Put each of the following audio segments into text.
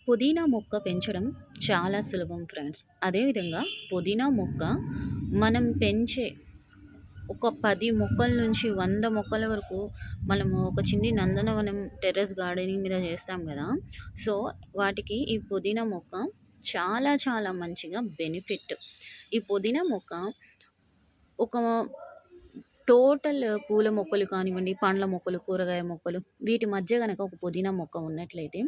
పుదీనా మొక్క పెంచడం చాలా సులభం ఫ్రెండ్స్. అదేవిధంగా పుదీనా మొక్క మనం పెంచే ఒక 10 మొక్కల నుంచి 100 మొక్కల వరకు మనము ఒక చిన్ని నందనవనం టెర్రస్ గార్డెనింగ్ మీద చేస్తాం కదా! సో, వాటికి ఈ పుదీనా మొక్క చాలా చాలా మంచిగా బెనిఫిట్. ఈ పుదీనా మొక్క ఒక టోటల్ పూల మొక్కలు కానివ్వండి, పండ్ల మొక్కలు, కూరగాయ మొక్కలు వీటి మధ్య గనక ఒక పుదీనా మొక్క ఉన్నట్లయితే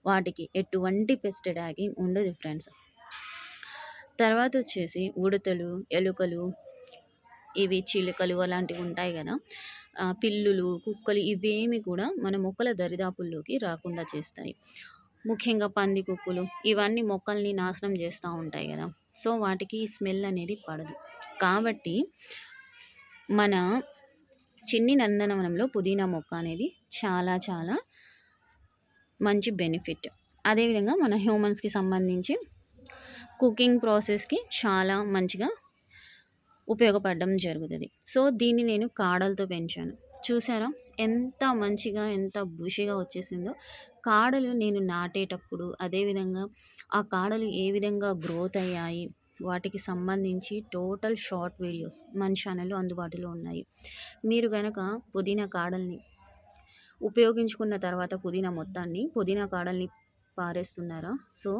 వాటికి ఎటువంటి పెస్ట్ అటాకింగ్ ఉండదు ఫ్రెండ్స్. తర్వాతొచ్చేసి ఉడతలు, ఎలుకలు, ఇవి చిలుకలు అలాంటివి ఉంటాయి గదా! పిల్లులు, కుక్కలు ఇవేమి కూడా మన మొక్కల దరిదాపుల్లోకి రాకుండా చేస్తాయి. ముఖ్యంగా పందికొక్కులు ఇవన్నీ మొక్కల్ని నాశనం చేస్తా ఉంటాయి గదా! సో, వాటికి ఈ స్మెల్ అనేది పడదు. కాబట్టి మన చిన్ని నందనవనంలో పుదీనా మొక్క అనేది చాలా చాలా మంచి బెనిఫిట్. అదేవిధంగా మన హ్యూమన్స్‌కి సంబంధించి కుకింగ్ ప్రాసెస్‌కి చాలా మంచిగా ఉపయోగపడడం జరుగుతది. సో, దీన్ని నేను కాడలతో పెంచాను. చూసారా? ఎంత మంచిగా, ఎంత బుషీగా వచ్చేసిందో. కాడలు నేను నాటేటప్పుడు, అదేవిధంగా ఆ కాడలు ఏ విధంగా గ్రోత్ అయ్యాయి, వాటికి సంబంధించి టోటల్ షార్ట్ వీడియోస్ మన ఛానల్‌లో అందుబాటులో ఉన్నాయి. మీరు గనక పుదీనా కాడల్ని ఉపయోగించుకున్న తర్వాత పుదీనా కాడల్ని పారేస్తున్నారా? సో,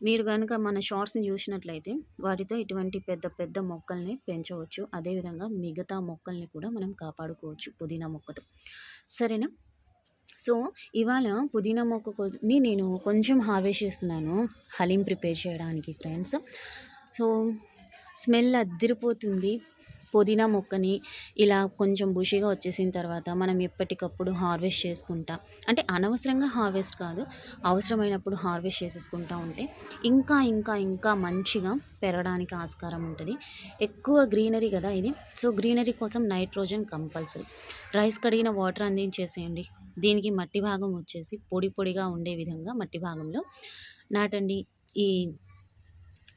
మీరు గనక మన షార్ట్స్‌ని చూసినట్లయితే వాటితో ఇటువంటి పెద్ద పెద్ద మొక్కల్ని పెంచవచ్చు. అదేవిధంగా మిగతా మొక్కల్ని కూడా మనం కాపాడుకోవచ్చు పుదీనా మొక్కతో. సరేనా? సో, ఇవాళ పుదీనా మొక్కని నేను కొంచెం హార్వెస్ట్ చేస్తున్నాను హలీం ప్రిపేర్ చేయడానికి ఫ్రెండ్స్. సో, స్మెల్ అద్దిరిపోతుంది. పుదీనా మొక్కని ఇలా కొంచెం బుషీగా వచ్చేసిన తర్వాత మనం ఎప్పటికప్పుడు హార్వెస్ట్ చేసుకుంటా, అంటే అనవసరంగా హార్వెస్ట్ కాదు, అవసరమైనప్పుడు హార్వెస్ట్ చేసేసుకుంటా ఉంటే ఇంకా ఇంకా ఇంకా మంచిగా పెరగడానికి ఆస్కారం ఉంటుంది. ఎక్కువ గ్రీనరీ కదా ఇది. సో, గ్రీనరీ కోసం నైట్రోజన్ కంపల్సరీ. రైస్ కడిగిన వాటర్ అందించేసేయండి. దీనికి మట్టి భాగం వచ్చేసి పొడి పొడిగా ఉండే విధంగా మట్టి భాగంలో నాటండి. ఈ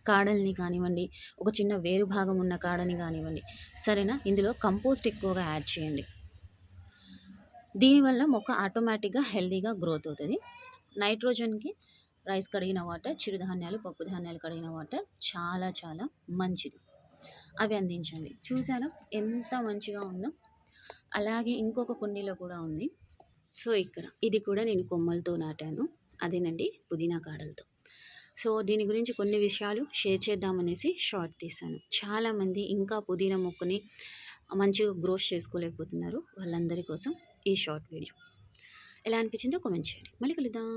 కాడల్ని కానివ్వండి, ఒక చిన్న వేరు భాగం ఉన్న కాడని కానివ్వండి. సరేనా? ఇందులో కంపోస్ట్ ఎక్కువగా యాడ్ చేయండి. దీనివల్ల మొక్క ఆటోమేటిక్‌గా హెల్తీగా గ్రోత్ అవుతది. నైట్రోజన్‌కి రైస్ కడిగిన వాటర్, చిరుధాన్యాలు, పప్పు ధాన్యాలు కడిగిన వాటర్ చాలా చాలా మంచిది. అవి అందించండి. చూసారా ఎంత మంచిగా ఉందో? అలాగే ఇంకొక కుండీలో కూడా ఉంది. సో, ఇది కూడా నేను కొమ్మలతో నాటాను. అదేనండి పుదీనా కాడలతో. సో, దీని గురించి కొన్ని విషయాలు షేర్ చేద్దామనేసి షార్ట్ తీశాను. చాలామంది ఇంకా పుదీనా మొక్కని మంచిగా గ్రోత్ చేసుకోలేకపోతున్నారు. వాళ్ళందరి కోసం ఈ షార్ట్ వీడియో. ఎలా అనిపించిందో కామెంట్ చేయండి. మళ్ళీ కలుద్దాం.